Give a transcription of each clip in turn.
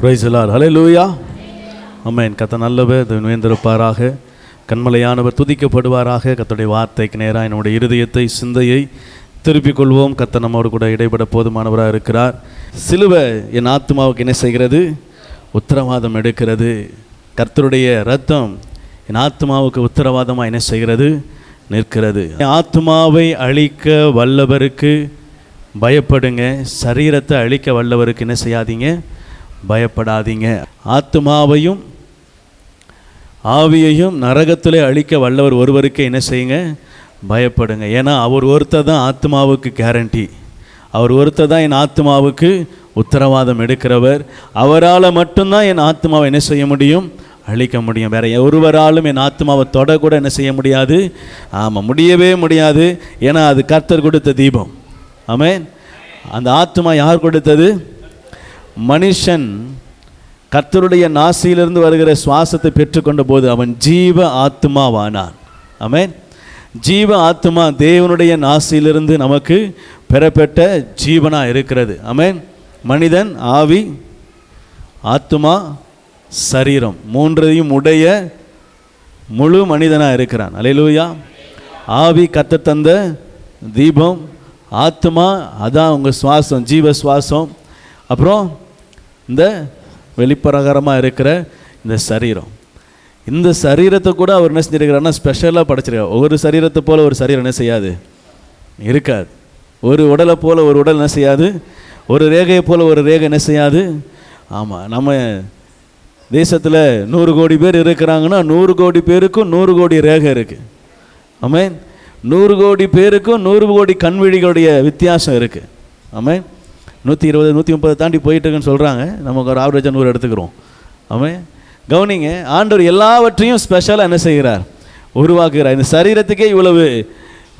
Praise the Lord. ஹல்லேலூயா. ஆமென். கர்த்தர் நல்லவர், உயர்ந்திருப்பாராக. கண்மலையானவர் துதிக்கப்படுவாராக. கர்த்தருடைய வார்த்தைக்கு நேராக என்னுடைய இருதயத்தை சிந்தையை திருப்பிக் கொள்வோம். கர்த்தர் நம்மோடு கூட இடைப்பட போதுமானவராக இருக்கிறார். சிலுவை என் ஆத்மாவுக்கு என்ன செய்கிறது? உத்தரவாதம் எடுக்கிறது. கர்த்தருடைய இரத்தம் என் ஆத்மாவுக்கு உத்தரவாதமாக என்ன செய்கிறது? நிற்கிறது. ஆத்மாவை அழிக்க வல்லவருக்கு பயப்படுங்க, சரீரத்தை அழிக்க வல்லவருக்கு என்ன செய்யாதீங்க? பயப்படாதீங்க. ஆத்மாவையும் ஆவியையும் நரகத்திலே அழிக்க வல்லவர் ஒருவருக்கு என்ன செய்யுங்க? பயப்படுங்க. ஏன்னா அவர் ஒருத்தர் தான் ஆத்மாவுக்கு கேரண்டி. அவர் ஒருத்தர் தான் என் ஆத்மாவுக்கு உத்தரவாதம் எடுக்கிறவர். அவரால் மட்டும்தான் என் ஆத்மாவை என்ன செய்ய முடியும்? அழிக்க முடியும். வேற ஒருவராலும் என் ஆத்மாவை தொடக்கூட என்ன செய்ய முடியாது? ஆமாம், முடியவே முடியாது. ஏன்னா அது கர்த்தர் கொடுத்த தீபம். ஆமென். அந்த ஆத்மா யார் கொடுத்தது? மனுஷன் கர்த்தருடைய நாசியிலிருந்து வருகிற சுவாசத்தை பெற்றுக்கொண்ட போது அவன் ஜீவ ஆத்மாவானான். ஆமென். ஜீவ ஆத்மா தேவனுடைய நாசியிலிருந்து நமக்கு பெறப்பட்ட ஜீவனாக இருக்கிறது. ஆமென். மனிதன் ஆவி, ஆத்மா, சரீரம் மூன்றையும் உடைய முழு மனிதனாக இருக்கிறான். அல்லேலூயா. ஆவி கர்த்தர் தந்த தீபம், ஆத்மா அதான் உங்கள் சுவாசம், ஜீவ சுவாசம். அப்புறம் இந்த வெளிப்பிரகாரமாக இருக்கிற இந்த சரீரம். இந்த சரீரத்தை கூட அவர் என்ன செஞ்சிருக்கிறாருன்னா ஸ்பெஷலாக படைச்சிருக்கார். ஒவ்வொரு சரீரத்தை போல் ஒரு சரீரம் என்ன செய்யாது? இருக்காது. ஒரு உடலை போல் ஒரு உடல் என்ன செய்யாது? ஒரு ரேகையை போல் ஒரு ரேகை என்ன செய்யாது? ஆமாம், நம்ம தேசத்தில் 100 கோடி பேர் இருக்கிறாங்கன்னா 100 கோடி பேருக்கும் 100 கோடி ரேகை இருக்குது. ஆமென். 100 கோடி பேருக்கும் 100 கோடி கண்விழிகளுடைய வித்தியாசம் இருக்குது. ஆமென். 120 130 தாண்டி போயிட்டு இருக்குன்னு சொல்கிறாங்க. நமக்கு ஒரு ஆவரேஜாக 100 எடுத்துக்கிறோம். ஆமென். கவனிங்க, ஆண்டவர் எல்லாவற்றையும் ஸ்பெஷலாக என்ன செய்கிறார்? உருவாக்குகிறார். இந்த சரீரத்துக்கே இவ்வளவு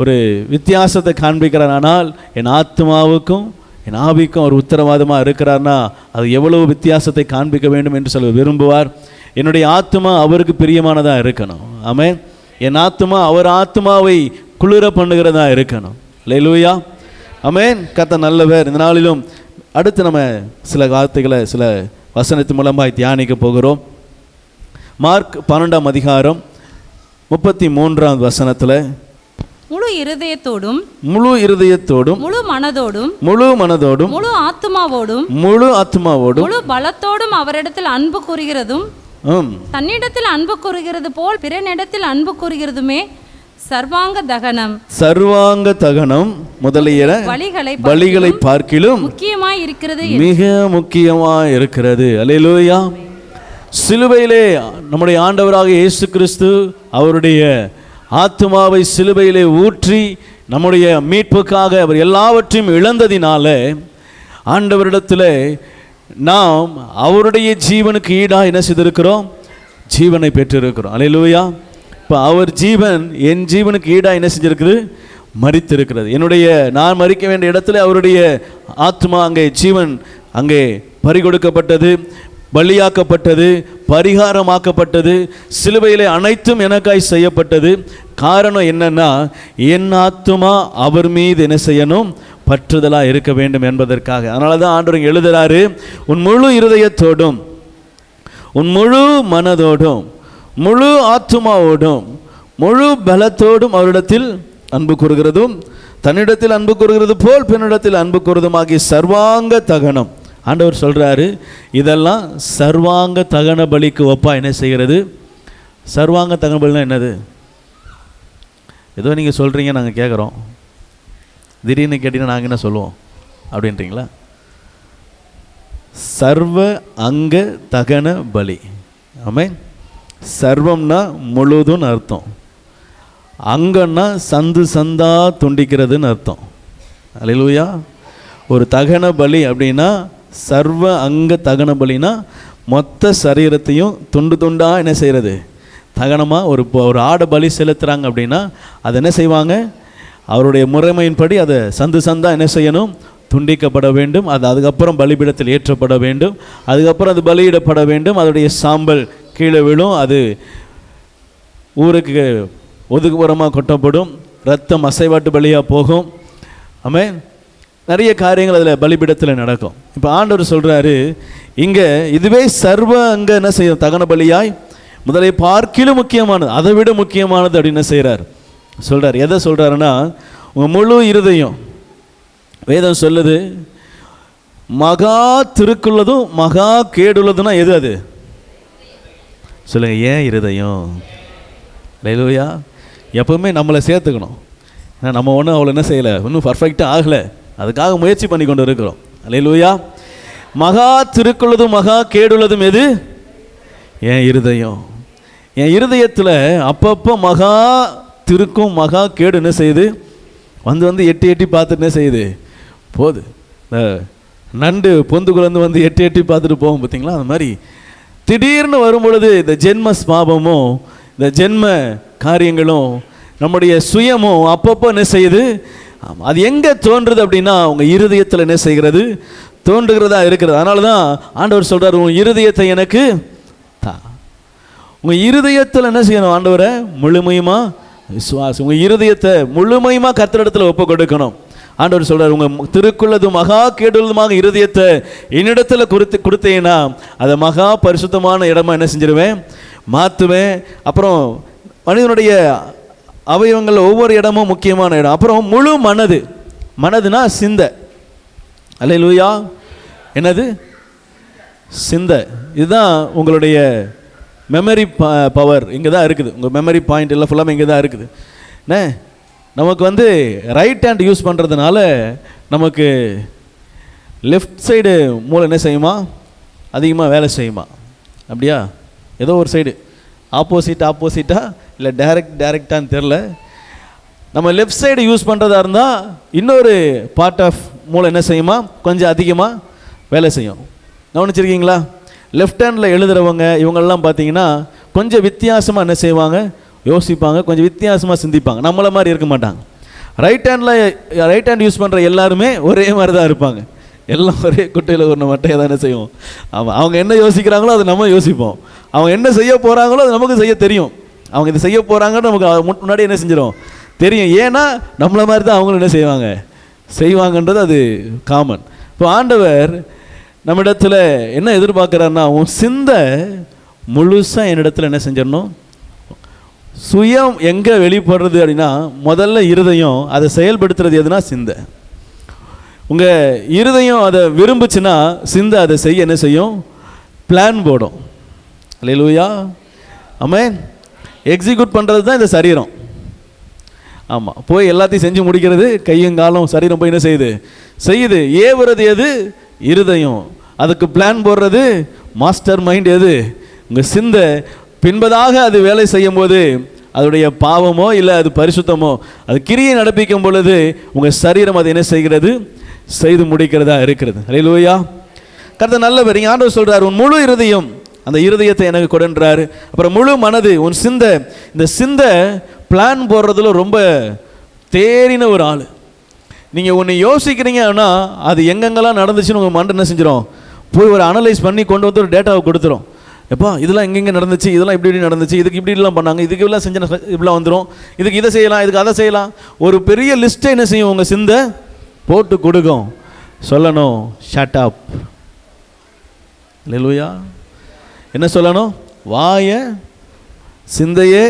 ஒரு வித்தியாசத்தை காண்பிக்கிறார். ஆனால் என் ஆத்மாவுக்கும் என் ஆவிக்கும் அவர் உத்தரவாதமாக இருக்கிறார்னா அது எவ்வளவு வித்தியாசத்தை காண்பிக்க வேண்டும் என்று சொல்ல விரும்புவார். என்னுடைய ஆத்மா அவருக்கு பிரியமானதாக இருக்கணும். ஆமென். என் ஆத்மா அவர் ஆத்மாவை குளிர பண்ணுகிறதா இருக்கணும். அல்லேலூயா. ஆமென். கர்த்தர் நல்லவர். இந்த நாளிலும் அடுத்து நம்ம சில வார்த்தைகளை சில வசனத்தின் மூலமாக தியானிக்க போகிறோம். மார்க் 12ஆம் அதிகாரம் 33ஆம் வசனத்தில் முழு இருதயத்தோடும் முழு மனதோடும் முழு ஆத்மாவோடும் முழு பலத்தோடும் அவரிடத்தில் அன்பு கூறுகிறதும் தன்னிடத்தில் அன்பு கூறுகிறது போல் பிறனிடத்தில் அன்பு கூறுகிறதுமே சர்வாங்க தகனம் முதலிய பலிகளை பார்க்கிலும் முக்கியமாய் இருக்கிறது, மிக முக்கியமாய் இருக்கிறது. அல்லேலூயா. சிலுவையிலே நம்முடைய ஆண்டவராக இயேசு கிறிஸ்து அவருடைய ஆத்மாவை சிலுவையிலே ஊற்றி நம்முடைய மீட்புக்காக அவர் எல்லாவற்றையும் இழந்ததினால ஆண்டவரிடத்தில் நாம் அவருடைய ஜீவனுக்கு ஈடாக என்ன செய்திருக்கிறோம்? ஜீவனை பெற்றிருக்கிறோம். அல்லேலூயா. இப்போ அவர் ஜீவன் என் ஜீவனுக்கு ஈடாக என்ன செஞ்சிருக்குது? மரித்திருக்கிறது. நான் மரிக்க வேண்டிய இடத்துல அவருடைய ஆத்மா அங்கே ஜீவன் அங்கே பறிகொடுக்கப்பட்டது, பலியாக்கப்பட்டது, பரிகாரமாக்கப்பட்டது. சிலுவையிலே அனைத்தும் எனக்காய் செய்யப்பட்டது. காரணம் என்னன்னா என் ஆத்மா அவர் மீது என்ன செய்யணும்? பற்றுதலாக இருக்க வேண்டும் என்பதற்காக. அதனால தான் ஆண்டவர் எழுதுறாரு, உன் முழு இருதயத்தோடும் உன் முழு மனதோடும் முழு ஆத்மாவோடும் முழு பலத்தோடும் அவரிடத்தில் அன்பு கூறுகிறதும் தன்னிடத்தில் அன்பு கூறுகிறது போல் பெண்ணிடத்தில் அன்பு கூறுவதுமாகிய சர்வாங்க தகனம். ஆண்டவர் சொல்கிறாரு, இதெல்லாம் சர்வாங்க தகன பலிக்கு ஒப்பா என்ன செய்கிறது? சர்வாங்க தகன பலினா என்னது? ஏதோ நீங்கள் சொல்கிறீங்க, நாங்கள் கேட்குறோம். திடீர்னு கேட்டீங்கன்னா நாங்கள் என்ன சொல்லுவோம் அப்படின்றீங்களா? சர்வ அங்க தகன பலி. ஆமென். சர்வம்னா முழுதுன்னு அர்த்தம். அங்கன்னா சந்து சந்தா துண்டிக்கிறதுன்னு அர்த்தம். அல்லேலூயா. ஒரு தகன பலி அப்படின்னா சர்வ அங்க தகன பலினா மொத்த சரீரத்தையும் துண்டு துண்டாக என்ன செய்கிறது? தகனமாக ஒரு ஆடை பலி செலுத்துகிறாங்க அப்படின்னா அதை என்ன செய்வாங்க? அவருடைய முறைமையின்படி அதை சந்து சந்தா என்ன செய்யணும்? துண்டிக்கப்பட வேண்டும். அது அதுக்கப்புறம் பலிபீடத்தில் ஏற்றப்பட வேண்டும். அதுக்கப்புறம் அது பலியிடப்பட வேண்டும். அதோடைய சாம்பல் கீழே விழும். அது ஊருக்கு ஒதுக்குப்புறமாக கொட்டப்படும். ரத்தம் அசைவாட்டு பலியாக போகும். ஆமென். நிறைய காரியங்கள் அதில் பலிபீடத்தில் நடக்கும். இப்போ ஆண்டவர் சொல்கிறாரு இங்கே, இதுவே சர்வ அங்கே என்ன செய்யும், தகன பலியாய் முதலை பார்க்கிலும் முக்கியமானது, அதை விட முக்கியமானது அப்படின்னு செய்கிறார் சொல்கிறார். எதை சொல்கிறாருன்னா, உங்கள் முழு இருதயம், வேதம் சொல்லுது மகா திருக்குள்ளதும் மகா கேடுள்ளதுன்னா எது அது சொல்லுங்கள். ஏன் இருதயம்? அல்லேலூயா. எப்பவுமே நம்மளை சேர்த்துக்கணும். ஏன்னா நம்ம ஒன்றும் அவ்வளோ என்ன செய்யலை, இன்னும் பர்ஃபெக்டாக ஆகலை, அதுக்காக முயற்சி பண்ணி கொண்டு இருக்கிறோம். அல்லேலூயா. மகா திருக்குள்ளதும் மகா கேடுள்ளதும் எது? என் இருதயம். என் இருதயத்தில் அப்பப்போ மகா திருக்கும் மகா கேடு என்ன செய்யுது, வந்து எட்டி எட்டி பார்த்துட்டு என்ன செய்யுது போகுது. இந்த நண்டு பொந்துக்குள்ளேருந்து வந்து எட்டி எட்டி பார்த்துட்டு போகும் பார்த்தீங்களா, அந்த மாதிரி திடீர்னு வரும்பொழுது இந்த ஜென்ம ஸ்பாபமும் இந்த ஜென்ம காரியங்களும் நம்முடைய சுயமும் அப்பப்போ என்ன செய்யுது, அது எங்கே தோன்றுறது அப்படின்னா உங்கள் இருதயத்தில் என்ன செய்கிறது, தோன்றுகிறதா இருக்கிறது. அதனால தான் ஆண்டவர் சொல்கிறார், உன் இருதயத்தை எனக்கு தா. உங்கள் இருதயத்தில் என்ன செய்யணும், ஆண்டவரை முழுமையுமா விசுவாசம், உங்கள் இருதயத்தை முழுமையுமா கர்த்தரிடத்தில் ஒப்பு கொடுக்கணும். ஆண்டவர் சொல்கிறார், உங்கள் திருக்குள்ளதும் மகா கேடுள்ளதுமாக இருதயத்தை என்னிடத்தில் கொடுத்தீங்கன்னா அதை மகா பரிசுத்தமான இடமா என்ன செஞ்சிருவேன், மாற்றுவேன். அப்புறம் மனிதனுடைய அவயவங்கள் ஒவ்வொரு இடமும் முக்கியமான இடம். அப்புறம் முழு மனது, மனதுனா சிந்தை. அல்லேலூயா. என்னது? சிந்தை. இதுதான் உங்களுடைய மெமரி பவர், இங்கே தான் இருக்குது. உங்கள் மெமரி பாயிண்ட் எல்லாம் ஃபுல்லாமே இங்கே தான் இருக்குது. என்ன, நமக்கு வந்து ரைட் ஹேண்ட் யூஸ் பண்ணுறதுனால நமக்கு லெஃப்ட் சைடு மூளை என்ன செய்யுமா, அதிகமாக வேலை செய்யுமா? அப்படியா? ஏதோ ஒரு சைடு ஆப்போசிட்டாக இல்லை டைரெக்டான்னு தெரில. நம்ம லெஃப்ட் சைடு யூஸ் பண்ணுறதா இருந்தால் இன்னொரு பார்ட் ஆஃப் மூளை என்ன செய்யுமா, கொஞ்சம் அதிகமாக வேலை செய்யும். கவனிச்சிருக்கீங்களா? லெஃப்ட் ஹேண்டில் எழுதுகிறவங்க இவங்கெல்லாம் பார்த்தீங்கன்னா கொஞ்சம் வித்தியாசமாக என்ன செய்வாங்க, யோசிப்பாங்க, கொஞ்சம் வித்தியாசமாக சிந்திப்பாங்க, நம்மளை மாதிரி இருக்க மாட்டாங்க. ரைட் ஹேண்ட் யூஸ் பண்ணுற எல்லாருமே ஒரே மாதிரி தான் இருப்பாங்க. எல்லாம் ஒரே குட்டையில் ஒரு மட்டையை தான் என்ன செய்வோம். அவங்க என்ன யோசிக்கிறாங்களோ அதை நம்ம யோசிப்போம். அவங்க என்ன செய்ய போகிறாங்களோ அது நமக்கு செய்ய தெரியும். அவங்க இதை செய்ய போகிறாங்கன்னு நமக்கு முன்னாடி என்ன செஞ்சிடும் தெரியும். ஏன்னா நம்மளை மாதிரி தான் அவங்களும் என்ன செய்வாங்கன்றது அது காமன். இப்போ ஆண்டவர் நம்மிடத்தில் என்ன எதிர்பார்க்குறாருன்னா, உன் சிந்தை முழுசாக என்னிடத்தில் என்ன செஞ்சிடணும். சுயம் எங்கே வெளிப்படுறது அப்படின்னா முதல்ல இருதயம், அதை செயல்படுத்துறது எதுனா சிந்தை. உங்கள் இருதயம் அதை விரும்புச்சுன்னா சிந்தை அதை செய்ய என்ன செய்யும், பிளான் போடும். அல்லேலூயா. ஆமென். எக்ஸிக்யூட் பண்ணுறது தான் இந்த சரீரம். ஆமாம், போய் எல்லாத்தையும் செஞ்சு முடிக்கிறது கையங்காலம் சரீரம் போய் என்ன செய்யுது. ஏவுறது எது? இருதயம். அதுக்கு பிளான் போடுறது மாஸ்டர் மைண்ட் எது? உங்கள் சிந்தை. பின்பதாக அது வேலை செய்யும் போது அதோடைய பாவமோ இல்லை அது பரிசுத்தமோ அது கிரியை நடப்பிக்கும் பொழுது உங்கள் சரீரம் அதை என்ன செய்கிறது, செய்து முடிக்கிறதா இருக்கிறது. அல்லேலூயா. கர்த்தர் நல்லவர். இங்கே ஆண்டவர் சொல்கிறார், உன் முழு இருதயம், அந்த இருதயத்தை எனக்கு கொடுன்றாரு. அப்புறம் முழு மனது, உன் சிந்தை. இந்த சிந்தை பிளான் போடுறதுல ரொம்ப தேறின ஒரு ஆள். நீங்கள் ஒன்று யோசிக்கிறீங்கன்னா அது எங்கெங்கெல்லாம் நடந்துச்சுன்னு உங்கள் மண்டை என்ன செஞ்சிடும், போய் ஒரு அனலைஸ் பண்ணி கொண்டு வந்து ஒரு டேட்டாவை கொடுத்துரும். எப்பா இதெல்லாம் எங்கெங்கே நடந்துச்சு, இதெல்லாம் இப்படி நடந்துச்சு, இதுக்கு இப்படிலாம் பண்ணாங்க, இதுக்கு இப்படிலாம் செஞ்ச இப்படிலாம் வந்துடும், இதுக்கு இதை செய்யலாம், இதுக்கு அதை செய்யலாம், ஒரு பெரிய லிஸ்ட்டை என்ன செய்யும் உங்கள் சிந்தை போட்டு கொடுக்கும். சொல்லணும், ஷட் அப். அல்லேலூயா. என்ன சொல்லணும்? வாய சிந்தையே,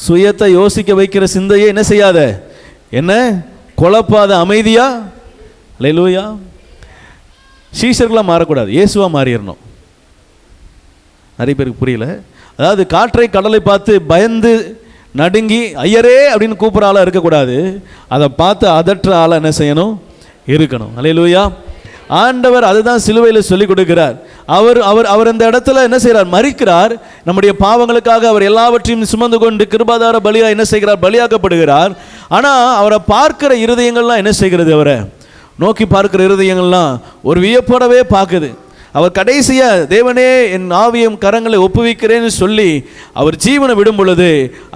சுயத்தை யோசிக்க வைக்கிற சிந்தையே என்ன செய்யாத, என்ன குழப்பாத, அமைதியா. அல்லேலூயா. சீஷர்களாக மாறக்கூடாது, இயேசுவாக மாறிடணும். நிறைய பேருக்கு புரியல. அதாவது காற்றை கடலை பார்த்து பயந்து நடுங்கி ஐயரே அப்படின்னு கூப்பிட்ற ஆளாக இருக்கக்கூடாது, அதை பார்த்து அதற்ற ஆளாக என்ன செய்யணும், இருக்கணும். அல்லேலூயா. ஆண்டவர் அதுதான் சிலுவையில் சொல்லிக் கொடுக்கிறார். அவர் அந்த இடத்துல என்ன செய்கிறார், மரிக்கிறார். நம்முடைய பாவங்களுக்காக அவர் எல்லாவற்றையும் சுமந்து கொண்டு கிருபாதார பலியாக என்ன செய்கிறார், பலியாக்கப்படுகிறார். ஆனால் அவரை பார்க்கிற இருதயங்கள்லாம் என்ன செய்கிறது, அவரை நோக்கி பார்க்கிற இருதயங்கள்லாம் ஒரு வியப்போடவே பார்க்குது. அவர் கடைசியாக தேவனே என் ஆவியும் கரங்களை ஒப்புவிக்கிறேன்னு சொல்லி அவர் ஜீவனை விடும் பொழுது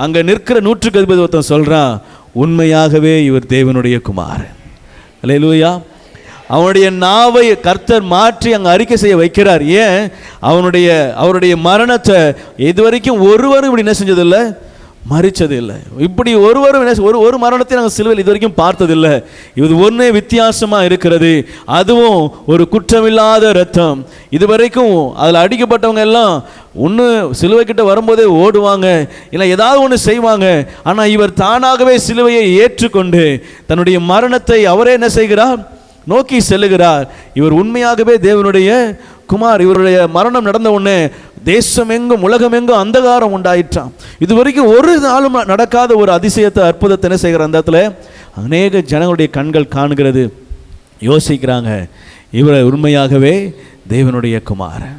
அங்கே நிற்கிற 120 ஒருத்தன் சொல்கிறான், உண்மையாகவே இவர் தேவனுடைய குமாரன். அல்லேலூயா. அவனுடைய நாவை கர்த்தர் மாற்றி அங்கே அறிக்கை செய்ய வைக்கிறார். ஏன்? அவருடைய மரணத்தை இதுவரைக்கும் ஒருவரும் இப்படி என்ன செஞ்சதில்லை, மறிச்சது இல்லை. இப்படி ஒரு மரணத்தை நாங்கள் சிலுவையில் இது வரைக்கும் பார்த்ததில்லை. இது ஒன்றே வித்தியாசமாக இருக்கிறது. அதுவும் ஒரு குற்றமில்லாத இரத்தம். இதுவரைக்கும் அதில் அடிக்கப்பட்டவங்க எல்லாம் ஒன்று சிலுவை கிட்ட வரும்போதே ஓடுவாங்க, இல்லை ஏதாவது ஒன்று செய்வாங்க. ஆனால் இவர் தானாகவே சிலுவையை ஏற்றுக்கொண்டு தன்னுடைய மரணத்தை அவரே என்ன செய்கிறார், நோக்கி செல்லுகிறார். இவர் உண்மையாகவே தேவனுடைய குமார். இவருடைய மரணம் நடந்த உடனே தேசம் எங்கும் உலகம் எங்கும் அந்தகாரம் உண்டாயிற்றான். இதுவரைக்கும் ஒரு நாளும் நடக்காத ஒரு அதிசயத்தை, அற்புதத்தை என்ன செய்கிற அந்த இடத்துல அநேக ஜனங்களுடைய கண்கள் காணுகிறது. யோசிக்கிறாங்க, இவர் உண்மையாகவே தேவனுடைய குமார்,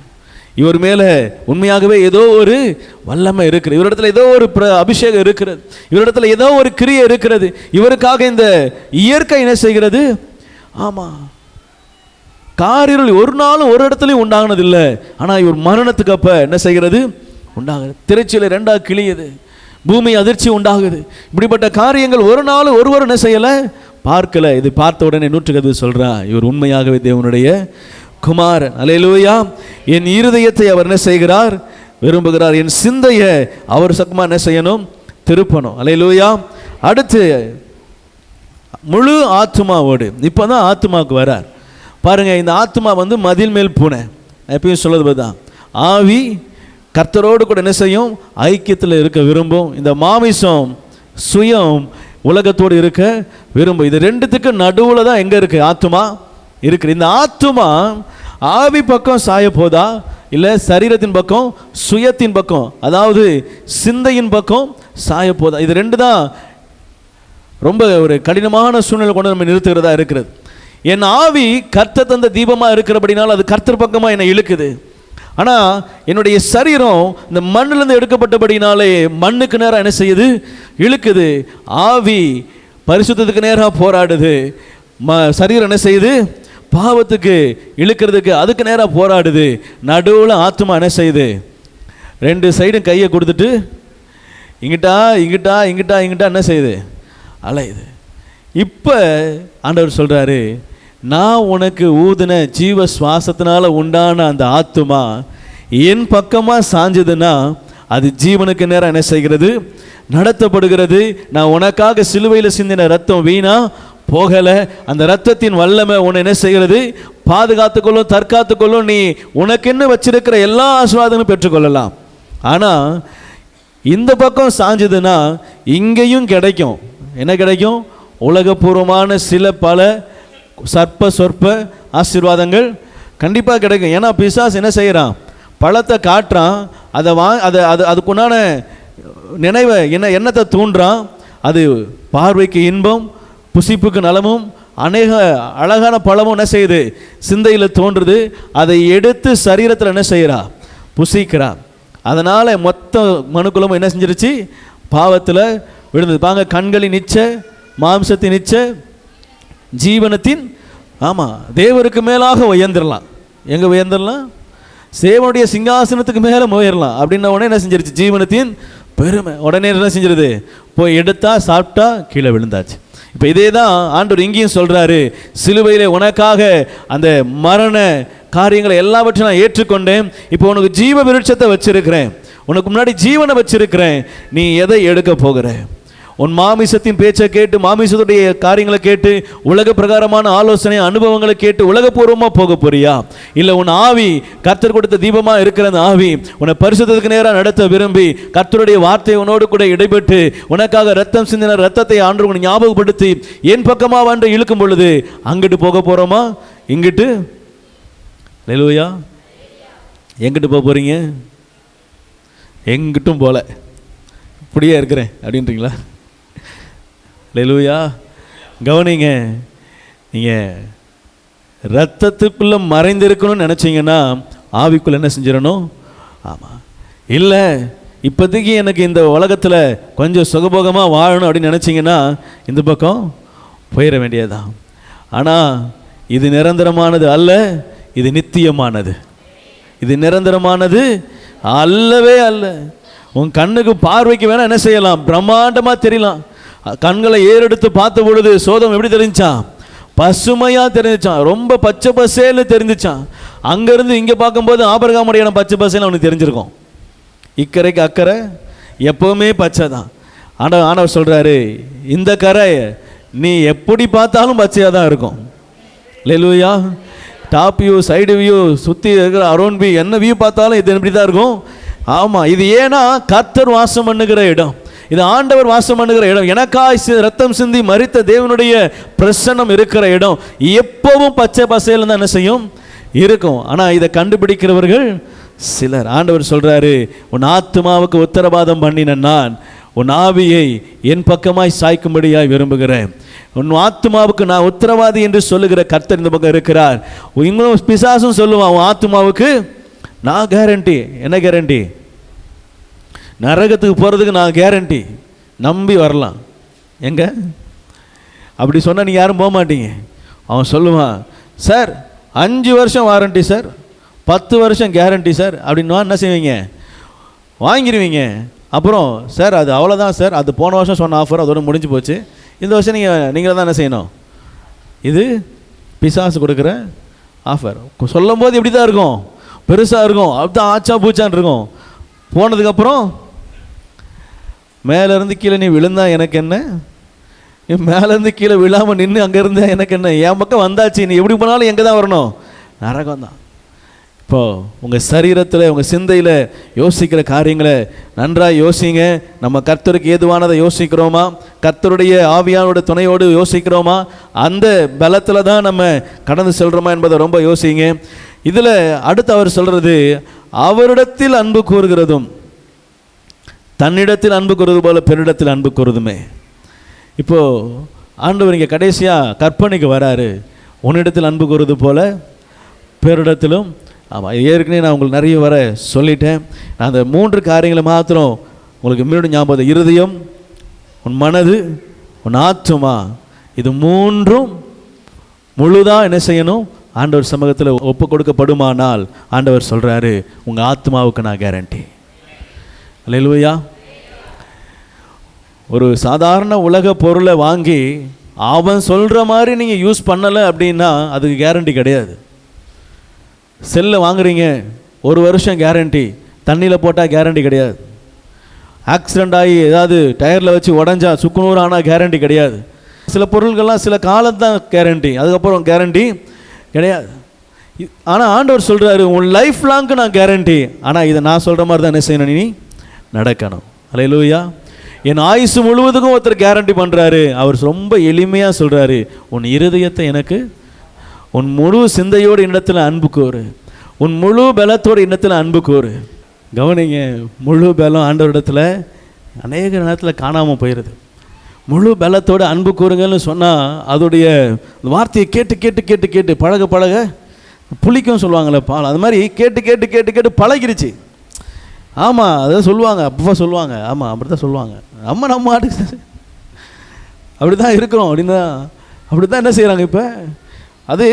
இவர் மேலே உண்மையாகவே ஏதோ ஒரு வல்லமை இருக்கிறது, இவரிடத்துல ஏதோ ஒரு அபிஷேகம் இருக்கிறது, இவரிடத்துல ஏதோ ஒரு கிரியை இருக்கிறது. இவருக்காக இந்த இயற்கை என்ன செய்கிறது, ஆமாம் காரிருள் ஒரு நாளும் ஒரு இடத்துலையும் உண்டாகினதில்லை. ஆனால் இவர் மரணத்துக்கு அப்போ என்ன செய்கிறது, உண்டாகுது. திரைச்சீலை ரெண்டாக கிளியுது, பூமி அதிர்ச்சி உண்டாகுது. இப்படிப்பட்ட காரியங்கள் ஒரு நாள் ஒருவர் என்ன செய்யலை, பார்க்கல. இது பார்த்த உடனே 100 சொல்றா, இவர் உண்மையாகவே தேவனுடைய குமாரன். அல்லேலூயா. என் இருதயத்தை அவர் என்ன செய்கிறார், விரும்புகிறார். என் சிந்தையை அவர் சக்கமாக என்ன செய்யணும், திருப்பணும். அல்லேலூயா. அடுத்து முழு ஆத்மாவோடு. இப்போ தான் ஆத்மாவுக்கு வரார் பாருங்க. இந்த ஆத்மா மதில் மேல் பூனை. எப்பயும் சொல்வது தான், ஆவி கர்த்தரோடு கூட என்ன செய்யும், ஐக்கியத்தில் இருக்க விரும்பும். இந்த மாமிசம் சுயம் உலகத்தோடு இருக்க விரும்பும். இது ரெண்டுத்துக்கு நடுவில் தான் எங்கே இருக்குது, ஆத்மா இருக்குது. இந்த ஆத்மா ஆவி பக்கம் சாய போதா, இல்லை சரீரத்தின் பக்கம், சுயத்தின் பக்கம், அதாவது சிந்தையின் பக்கம் சாய போதா? இது ரெண்டு தான் ரொம்ப ஒரு கடினமான சூழ்நிலை கொண்டு நம்ம நிறுத்துகிறதா இருக்கிறது. என் ஆவி கர்த்தர் தந்த தீபமாக இருக்கிறபடினால அது கர்த்தர் பக்கமாக என்னை இழுக்குது. ஆனால் என்னுடைய சரீரம் இந்த மண்ணிலிருந்து எடுக்கப்பட்டபடினாலே மண்ணுக்கு நேராக என்ன செய்யுது, இழுக்குது. ஆவி பரிசுத்தத்துக்கு நேராக போராடுது, சரீரம் என்ன செய்யுது, பாவத்துக்கு இழுக்கிறதுக்கு அதுக்கு நேராக போராடுது. நடுவில் ஆத்மா என்ன செய்யுது, ரெண்டு சைடும் கையை கொடுத்துட்டு இங்கிட்டா இங்கிட்டா இங்கிட்டா இங்கிட்டா என்ன செய்யுது, அலையுது. இப்போ ஆண்டவர் சொல்கிறாரு, நான் உனக்கு ஊதின ஜீவ சுவாசத்தினால உண்டான அந்த ஆத்துமா என் பக்கமாக சாஞ்சதுன்னா அது ஜீவனுக்கு நேரம் என்ன செய்கிறது, நடத்தப்படுகிறது. நான் உனக்காக சிலுவையில் சிந்தின ரத்தம் வீணா போகலை. அந்த ரத்தத்தின் வல்லமை உன்னை என்ன செய்கிறது, பாதுகாத்துக்கொள்ளும், தற்காத்துக்கொள்ளும். நீ உனக்கு என்ன வச்சிருக்கிற எல்லா ஆசீர்வாதங்களும் பெற்றுக்கொள்ளலாம். ஆனால் இந்த பக்கம் சாஞ்சதுன்னா இங்கேயும் கிடைக்கும். என்ன கிடைக்கும், உலகபூர்வமான சில பல சொற்ப ஆசீர்வாதங்கள் கண்டிப்பாக கிடைக்கும். ஏன்னா பிசாசு என்ன செய்கிறான், பழத்தை காட்டுறான், அதுக்குண்டான நினைவை எண்ணத்தை தூண்டுறான். அது பார்வைக்கு இன்பம், புசிப்புக்கு நலமும், அநேக அழகான பழமும் என்ன செய்யுது, சிந்தையில் தோன்றுது. அதை எடுத்து சரீரத்தில் என்ன செய்கிறா, புசிக்கிறா. அதனால் மொத்த மனுக்குலமும் என்ன செஞ்சிருச்சு, பாவத்தில் விழுந்தது. பாங்க, கண்களின் இச்சை, மாம்சத்தின் இச்சை, ஜீவனத்தின், ஆமாம் தேவருக்கு மேலாக உயர்ந்துடலாம். எங்கே உயர்ந்துடலாம், சேவனுடைய சிங்காசனத்துக்கு மேலே உயரலாம். அப்படின்ன உடனே என்ன செஞ்சிருச்சு, ஜீவனத்தின் பெருமை. உடனே என்ன செஞ்சிருது, போய் எடுத்தா சாப்பிட்டா கீழே விழுந்தாச்சு. இப்போ இதே தான் ஆண்டவர் இங்கேயும் சொல்கிறாரு, சிலுவையிலே உனக்காக அந்த மரண காரியங்களை எல்லாவற்றையும் நான் ஏற்றுக்கொண்டேன். இப்போ உனக்கு ஜீவ விருட்சத்தை வச்சிருக்கிறேன், உனக்கு முன்னாடி ஜீவனை வச்சிருக்கிறேன். நீ எதை எடுக்க போகிற? உன் மாமிசத்தின் பேச்சை கேட்டு, மாமிசத்துடைய காரியங்களை கேட்டு, உலக பிரகாரமான ஆலோசனை அனுபவங்களை கேட்டு உலகபூர்வமாக போக போறியா? இல்லை உன் ஆவி கர்த்தர் கொடுத்த தீபமாக இருக்கிற அந்த ஆவி உன்னை பரிசுத்தத்துக்கு நேராக நடத்த விரும்பி கர்த்தருடைய வார்த்தை உன்னோடு கூட இடைபெற்று உனக்காக ரத்தம் சிந்தின ரத்தத்தை ஆண்டு உன்னை ஞாபகப்படுத்தி என் பக்கமாக வந்து இழுக்கும் பொழுது அங்கிட்டு போக போகிறோமா, இங்கிட்டு? அல்லேலூயா. எங்கிட்டு போக போகிறீங்க? எங்கிட்டும் போல, இப்படியே இருக்கிறேன் அப்படின்றீங்களா? அல்லேலூயா. கவனிங்க, நீங்கள் ரத்தத்துக்குள்ளே மறைந்திருக்கணும்னு நினச்சிங்கன்னா ஆவிக்குள்ளே என்ன செஞ்சிடணும்? ஆமாம். இல்லை இப்போதைக்கு எனக்கு இந்த உலகத்தில் கொஞ்சம் சுகபோகமாக வாழணும் அப்படின்னு நினச்சிங்கன்னா இந்த பக்கம் போயிட வேண்டியதுதான். ஆனால் இது நிரந்தரமானது அல்ல, இது நித்தியமானது. இது நிரந்தரமானது அல்லவே அல்ல. உன் கண்ணுக்கு பார்வைக்கு வேணால் என்ன செய்யலாம், பிரம்மாண்டமாக தெரியலாம். கண்களை ஏறெடுத்து பார்த்த பொழுது சோதம் எப்படி தெரிஞ்சான், பசுமையாக தெரிஞ்சிச்சான், ரொம்ப பச்சை பசேன்னு தெரிஞ்சிச்சான். அங்கேருந்து இங்கே பார்க்கும்போது ஆபிரகாமுடைய பச்சை பசேன்னு அவனுக்கு தெரிஞ்சிருக்கும். இக்கரைக்கு அக்கறை, எப்போவுமே பச்சை தான். ஆண்டவர் சொல்கிறாரு, இந்த கரை நீ எப்படி பார்த்தாலும் பச்சையாக தான் இருக்கும். அல்லேலூயா. டாப் வியூ, சைடு வியூ, சுற்றி இருக்கிற அரௌண்ட் வியூ, என்ன வியூ பார்த்தாலும் இது எப்படி தான் இருக்கும். ஆமாம், இது ஏன்னா கர்த்தர் வாசம் பண்ணுகிற இடம், இது ஆண்டவர் வாசம் பண்ணுகிற இடம், எனக்காய் ரத்தம் சிந்தி மரித்த தேவனுடைய பிரசன்னம் இருக்கிற இடம். எப்பவும் பச்சை பசையில் தான் என்ன செய்யும், இருக்கும். ஆனால் இதை கண்டுபிடிக்கிறவர்கள் சிலர். ஆண்டவர் சொல்கிறாரு, உன் ஆத்துமாவுக்கு உத்தரவாதம் பண்ணின நான் உன் ஆவியை என் பக்கமாய் சாய்க்கும்படியாய் விரும்புகிறேன். உன் ஆத்துமாவுக்கு நான் உத்தரவாதி என்று சொல்லுகிற கர்த்தர் இந்த பக்கம் இருக்கிறார். இன்னும் பிசாசும் சொல்லுவான், உன் ஆத்துமாவுக்கு நான் கேரண்டி. என்ன கேரண்டி? நரகத்துக்கு போகிறதுக்கு நான் கேரண்டி. நம்பி வரலாம். எங்க அப்படி சொன்னால் நீங்கள் யாரும் போக மாட்டீங்க. அவன் சொல்லுவான், சார் 5 வருஷம் வாரண்டி சார், 10 வருஷம் கேரண்டி சார் அப்படின்னு என்ன செய்வீங்க? வாங்கிடுவீங்க. அப்புறம் சார் அது அவ்வளோதான் சார், அது போன வருஷம் சொன்ன ஆஃபர் அதோட முடிஞ்சு போச்சு, இந்த வருஷம் நீங்கள் தான் என்ன செய்யணும். இது பிசாசு கொடுக்குற ஆஃபர். சொல்லும் போது எப்படி தான் இருக்கும், பெருசாக இருக்கும், அப்படிதான் ஆச்சா பூச்சான் இருக்கும். போனதுக்கப்புறம் மேலேருந்து கீழே நீ விழுந்தா எனக்கு என்ன, நீ மேலேருந்து கீழே விழாமல் நின்று அங்கே இருந்தா எனக்கு என்ன, என் பக்கம் வந்தாச்சு, நீ எப்படி போனாலும் எங்கே தான் வரணும், நரகம் தான். இப்போது உங்கள் சரீரத்தில் உங்கள் சிந்தையில் யோசிக்கிற காரியங்களை நன்றாக யோசிங்க. நம்ம கர்த்தருக்கு ஏதுவானதை யோசிக்கிறோமா, கர்த்தருடைய ஆவியானோட துணையோடு யோசிக்கிறோமா, அந்த பலத்தில் தான் நம்ம கடந்து செல்கிறோமா என்பதை ரொம்ப யோசிங்க. இதில் அடுத்து அவர் சொல்கிறது, அவரிடத்தில் அன்பு கூறுகிறதும் தன்னிடத்தில் அன்பு கூறுவது போல பெண்ணிடத்தில் அன்பு கூறுதுமே. இப்போது ஆண்டவர் இங்கே கடைசியாக கற்பனைக்கு வராரு, உன்னிடத்தில் அன்பு கூறுவது போல பேரிடத்திலும். ஆமாம், ஏற்கனவே நான் உங்களுக்கு நிறைய வர சொல்லிட்டேன். நான் அந்த 3 காரியங்களை மாத்திரம் உங்களுக்கு மீண்டும் ஞாபகம். இருதயம், உன் மனது, உன் ஆத்துமா, இது 3ம் முழுதாக என்ன செய்யணும், ஆண்டவர் சமூகத்தில் ஒப்பு கொடுக்கப்படுமானால் ஆண்டவர் சொல்கிறாரு, உங்கள் ஆத்மாவுக்கு நான் கேரண்டி. அல்லேலூயா. ஒரு சாதாரண உலக பொருளை வாங்கி அவன் சொல்கிற மாதிரி நீங்கள் யூஸ் பண்ணலை அப்படின்னா அதுக்கு கேரண்டி கிடையாது. செல்லை வாங்குறீங்க, 1 வருஷம் கேரண்டி, தண்ணியில் போட்டால் கேரண்டி கிடையாது. ஆக்சிடெண்ட் ஆகி ஏதாவது டயரில் வச்சு உடஞ்சா சுக்குநூறு ஆனால் கேரண்டி கிடையாது. சில பொருள்கள்லாம் சில காலத்தான் கேரண்டி, அதுக்கப்புறம் கேரண்டி கிடையாது. ஆனால் ஆண்டவர் சொல்கிறாரு, உன் லைஃப் லாங்க்கு நான் கேரண்டி, ஆனால் இதை நான் சொல்கிற மாதிரி தான் என்ன செய்யணும், நீ நடக்கணும். அல்லேலூயா. என் ஆயுசு முழுவதுக்கும் ஒருத்தர் கேரண்டி பண்ணுறாரு. அவர் ரொம்ப எளிமையாக சொல்கிறாரு, உன் இருதயத்தை எனக்கு உன் முழு சிந்தையோடு இடத்துல அன்பு கோரு, உன் முழு பலத்தோடு இடத்துல அன்பு கோரு. கவனிங்க, முழு பலம் ஆண்டவரிடத்தில் அநேக நேரத்தில் காணாமல் போயிடுது. முழு பலத்தோடு அன்பு கூறுங்கள்னு சொன்னால் அதோடைய வார்த்தையை கேட்டு கேட்டு கேட்டு கேட்டு பழக பழக புளிக்கும் சொல்லுவாங்களே பால், அது மாதிரி கேட்டு கேட்டு கேட்டு கேட்டு பழகிருச்சு. ஆமாம், அதான் சொல்லுவாங்க, அப்பா சொல்லுவாங்க, ஆமாம் அப்படி தான் சொல்லுவாங்க, நம்ம ஆட்டுக்கு அப்படி தான் இருக்கிறோம் அப்படின்னா அப்படி தான் என்ன செய்கிறாங்க. இப்போ அது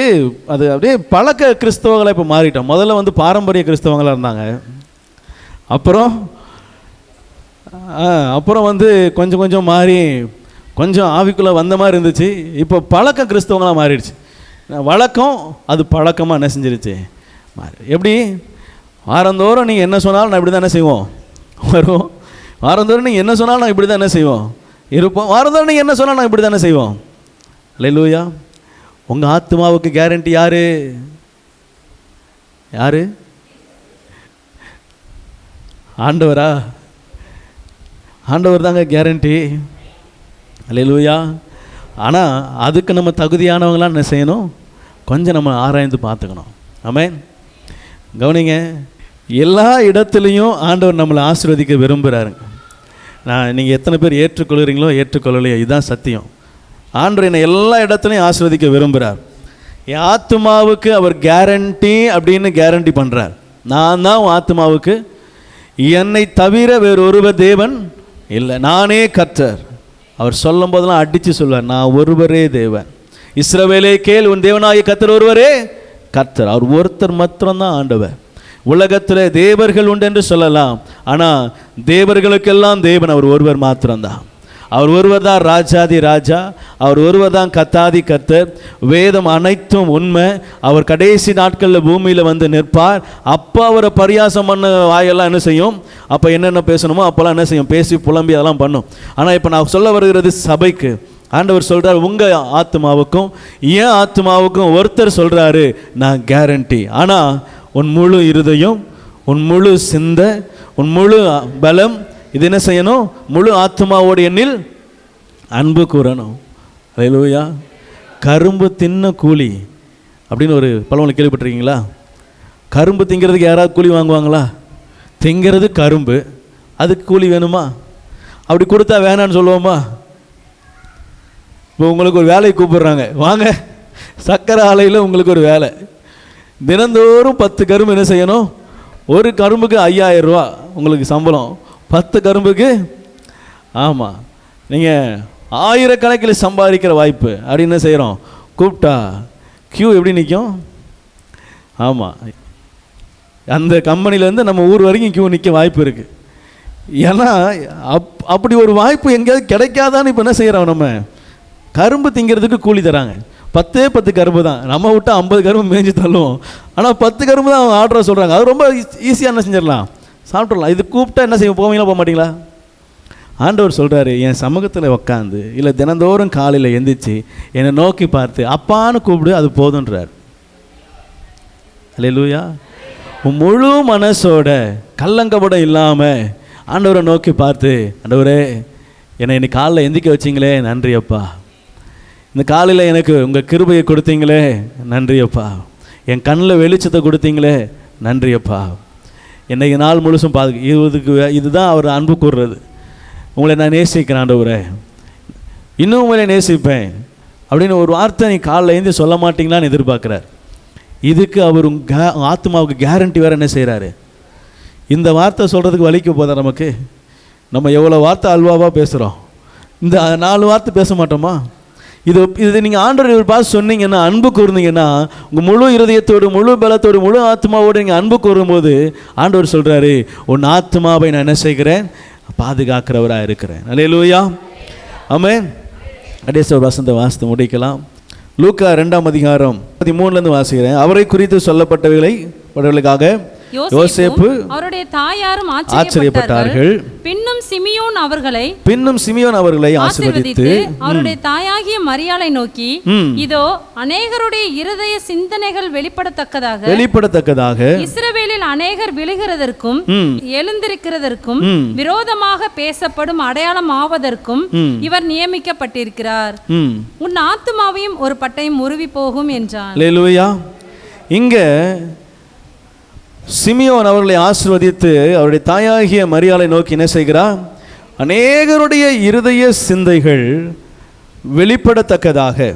அப்படியே பழக்க கிறிஸ்தவங்களை இப்போ மாறிட்டோம். முதல்ல வந்து பாரம்பரிய கிறிஸ்தவங்களாக இருந்தாங்க, அப்புறம் வந்து கொஞ்சம் கொஞ்சம் மாறி கொஞ்சம் ஆவிக்குள்ளே வந்த மாதிரி இருந்துச்சு. இப்போ பழக்க கிறிஸ்தவங்களாக மாறிடுச்சு. வழக்கம் அது பழக்கமாக என்ன செஞ்சிருச்சு மாறி. எப்படி வாரந்தோறும் நீங்கள் என்ன சொன்னாலும் நான் இப்படி தான் என்ன செய்வோம் வருவோம், வாரந்தோறும் நீங்கள் என்ன சொன்னாலும் நான் இப்படி தான் என்ன செய்வோம் இருப்போம், வாரந்தோறும் நீங்கள் என்ன சொன்னாலும் நான் இப்படி தான் என்ன செய்வோம். அல்லேலூயா. உங்கள் ஆத்மாவுக்கு கேரண்டி யாரு? யாரு? ஆண்டவரா? ஆண்டவர் தாங்க கேரண்டி. அல்லேலூயா. ஆனால் அதுக்கு நம்ம தகுதியானவங்களாம் என்ன செய்யணும், கொஞ்சம் நம்ம ஆராய்ந்து பார்த்துக்கணும். ஆமென். கவனிங்க, எல்லா இடத்துலையும் ஆண்டவர் நம்மளை ஆசீர்வதிக்க விரும்புகிறாருங்க. நீங்கள் எத்தனை பேர் ஏற்றுக்கொள்கிறீங்களோ ஏற்றுக்கொள்ளலையோ, இதுதான் சத்தியம். ஆண்டவர் என்னை எல்லா இடத்துலையும் ஆசீர்வதிக்க விரும்புகிறார். என் ஆத்மாவுக்கு அவர் கேரண்டி அப்படின்னு கேரண்டி பண்ணுறார். நான் தான் உன் ஆத்மாவுக்கு, என்னை தவிர வேறு ஒருவர் தேவன் இல்லை, நானே கர்த்தர். அவர் சொல்லும் போதெல்லாம் அடித்து சொல்வார், நான் ஒருவரே தேவன். இஸ்ரவேலே கேள், உன் தேவனாகிய கர்த்தர் ஒருவரே கர்த்தர். அவர் ஒருத்தர் மாத்திரம்தான் ஆண்டவர். உலகத்தில் தேவர்கள் உண்டு என்று சொல்லலாம், ஆனால் தேவர்களுக்கெல்லாம் தேவன் அவர் ஒருவர் மாத்திரம்தான். அவர் ஒருவர் தான் ராஜாதி ராஜா, அவர் ஒருவர் தான் கத்தாதி கர்த்தர். வேதம் அனைத்தும் உண்மை. அவர் கடைசி நாட்களில் பூமியில் வந்து நிற்பார். அப்போ அவரை பரியாசம் பண்ண வாயெல்லாம் என்ன செய்யும்? அப்போ என்னென்ன பேசணுமோ அப்போல்லாம் என்ன செய்யும்? பேசி புலம்பி அதெல்லாம் பண்ணும். ஆனால் இப்போ நான் சொல்ல வருகிறது சபைக்கு. ஆண்டவர் சொல்கிறார், உங்கள் ஆத்மாவுக்கும் என் ஆத்மாவுக்கும் ஒருத்தர் சொல்கிறாரு, நான் கேரண்டி. ஆனால் உன் முழு இருதயம், உன் முழு சிந்தை, உன் முழு பலம், இது என்ன செய்யணும்? முழு ஆத்மாவோடு என்னில் அன்பு கூறணும். அல்லேலூயா. கரும்பு தின்ன கூலி அப்படின்னு ஒரு பழமொழி கேள்விப்பட்டிருக்கீங்களா? கரும்பு திங்கிறதுக்கு யாராவது கூலி வாங்குவாங்களா? திங்கிறது கரும்பு, அதுக்கு கூலி வேணுமா? அப்படி கொடுத்தா வேணான்னு சொல்லுவோமா? இப்போ உங்களுக்கு ஒரு வேலையை கூப்பிடுறாங்க, வாங்க சக்கரை ஆலையில் உங்களுக்கு ஒரு வேலை, தினந்தோறும் 10 கரும்பு என்ன செய்யணும்? ஒரு கரும்புக்கு 5000 ரூபா உங்களுக்கு சம்பளம், 10 கரும்புக்கு. ஆமாம், நீங்கள் 1000 கணக்கில் சம்பாதிக்கிற வாய்ப்பு. அப்படி என்ன செய்கிறோம்? கூப்பிட்டா கியூ எப்படி நிற்கும்? ஆமாம், அந்த கம்பெனிலேருந்து நம்ம ஊர் வரைக்கும் கியூ நிற்க வாய்ப்பு இருக்குது. ஏன்னா அப்படி ஒரு வாய்ப்பு எங்கேயாவது கிடைக்காதான்னு இப்போ என்ன செய்கிறோம்? நம்ம கரும்பு திங்கிறதுக்கு கூலி தராங்க. 10 கரும்பு தான், நம்ம விட்டு 50 கரும்பு மேய்ஞ்சி தள்ளுவோம். ஆனால் 10 கரும்பு தான் அவங்க ஆர்டரை சொல்கிறாங்க. அது ரொம்ப ஈஸியாக என்ன செஞ்சிடலாம்? சாப்பிட்றலாம். இது கூப்பிட்டா என்ன செய்வோம்? போவீங்களா, போக மாட்டீங்களா? ஆண்டவர் சொல்கிறாரு, என் சமூகத்தில் உட்காந்து இல்லை தினந்தோறும் காலையில் எந்திரிச்சு என்னை நோக்கி பார்த்து அப்பான்னு கூப்பிடு, அது போதுன்றார். அல்லேலூயா. முழு மனசோட கள்ளங்கபடம் இல்லாமல் ஆண்டவரை நோக்கி பார்த்து, ஆண்டவரே என்னை இன்னைக்கு காலையில் எந்திரிக்க வச்சிங்களே, நன்றி அப்பா. இந்த காலையில் எனக்கு உங்கள் கிருபையை கொடுத்தீங்களே, நன்றி அப்பா. என் கண்ணில் வெளிச்சத்தை கொடுத்தீங்களே, நன்றி அப்பா. என்னைக்கு நாள் முழுசும் இதுதான் அவர் அன்பு கூறுறது. உங்களை நான் நேசிக்கிறேன் ஆண்டவரே, இன்னும் உங்களை நேசிப்பேன் அப்படின்னு ஒரு வார்த்தை நீ காலையில் எழுந்து சொல்ல மாட்டீங்களான்னு எதிர்பார்க்குறார். இதுக்கு அவர் ஆத்மாவுக்கு கேரண்டி வேறு என்ன செய்கிறாரு? இந்த வார்த்தை சொல்கிறதுக்கு வலிக்க போதா நமக்கு? நம்ம எவ்வளோ வார்த்தை அல்வாவாக பேசுகிறோம், இந்த 4 வார்த்தை பேச மாட்டோமா? இது நீங்கள் ஆண்டவர் பார்த்து சொன்னீங்கன்னா, அன்பு கூர்ந்தீங்கன்னா, உங்கள் முழு இருதயத்தோடு, முழு பலத்தோடு, முழு ஆத்மாவோடு நீங்கள் அன்பு கூறும்போது ஆண்டவர் சொல்கிறாரு, உன் ஆத்மாவை நான் என்ன செய்கிறேன்? பாதுகாக்கிறவராக இருக்கிறேன். அல்லேலூயா. ஆமென். கடைசி ஒரு வசந்த வாசித்து முடிக்கலாம். லூக்கா 2ஆம் அதிகாரம் 13 வாசிக்கிறேன். அவரை குறித்து சொல்லப்பட்டவைகளை படவர்களுக்காக யோசேப்பு அவருடைய தாயாரும் ஆச்சரியப்பட்டார்கள். பின்னும் சிமியோன் அவர்களை ஆசீர்வதித்து அவருடைய தாயாகிய மரியாளை நோக்கி, இதோ அநேகருடைய இருதய சிந்தனைகள் வெளிப்படத்தக்கதாக இஸ்ரவேலில் அநேகர் விழுகிறதற்கும் எழுந்திருக்கிறதற்கும் விரோதமாக பேசப்படும் அடையாளம் ஆவதற்கும் இவர் நியமிக்கப்பட்டிருக்கிறார். உன் ஆத்துமாவையும் ஒரு பட்டயம் உருவி போகும் என்றார். அல்லேலூயா. இங்க சிமியோன் அவர்களை ஆசீர்வதித்து அவருடைய தாயாகிய மரியாளை நோக்கி என்ன செய்கிறார்? அநேகருடைய இருதய சிந்தைகள் வெளிப்படத்தக்கதாக,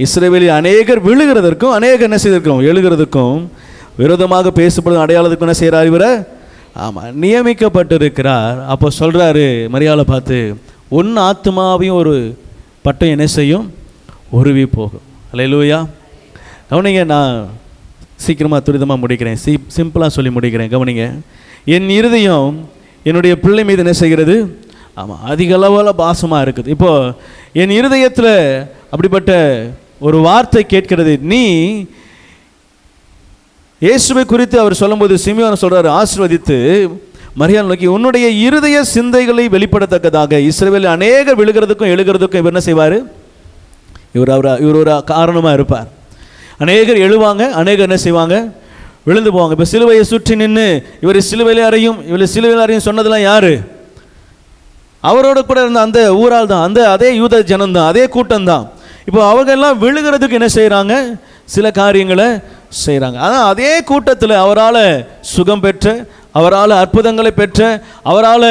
இஸ்ரவேலில் அநேகர் விழுகிறதற்கும் அநேகர் என்ன செய்திருக்கிறோம்? எழுகிறதுக்கும் விரோதமாக பேசப்படும் அடையாளத்துக்கும் என்ன செய்கிறார்? இவரை ஆமாம் நியமிக்கப்பட்டிருக்கிறார். அப்போ சொல்கிறாரு மரியாளை பார்த்து, உன் ஆத்மாவையும் ஒரு பட்டம் என்ன செய்யும்? உருவி போகும். அல்லேலூயா. கவனிங்க, நான் சீக்கிரமாக துரிதமாக முடிக்கிறேன், சிம்பிளாக சொல்லி முடிக்கிறேன். கவனிங்க, என் இருதயம் என்னுடைய பிள்ளை மீது என்ன செய்கிறது? ஆமாம், அதிக அளவில் பாசமாக இருக்குது. இப்போது என் இருதயத்தில் அப்படிப்பட்ட ஒரு வார்த்தை கேட்கிறது. நீ இயேசுவை குறித்து அவர் சொல்லும்போது சிமியோன் சொல்கிறார், ஆசீர்வதித்து மரியாள் நோக்கி, உன்னுடைய இருதய சிந்தைகளை வெளிப்படத்தக்கதாக இஸ்ரவேலில் அநேகர் விழுகிறதுக்கும் எழுகிறதுக்கும் இவர் என்ன செய்வார்? இவர் ஒரு காரணமாக இருப்பார். அநேகர் எழுவாங்க, அநேகர் என்ன செய்வாங்க? விழுந்து போவாங்க. இப்போ சிலுவையை சுற்றி நின்று இவர் சிலுவையில் அறையும் சொன்னதெல்லாம் யார்? அவரோட கூட இருந்த அந்த ஊரால் தான், அதே யூத ஜனம்தான், அதே கூட்டம்தான். இப்போ அவங்க எல்லாம் விழுகிறதுக்கு என்ன செய்கிறாங்க? சில காரியங்களை செய்கிறாங்க. ஆனால் அதே கூட்டத்தில் அவரால் சுகம் பெற்ற, அவரால் அற்புதங்களை பெற்ற, அவரால்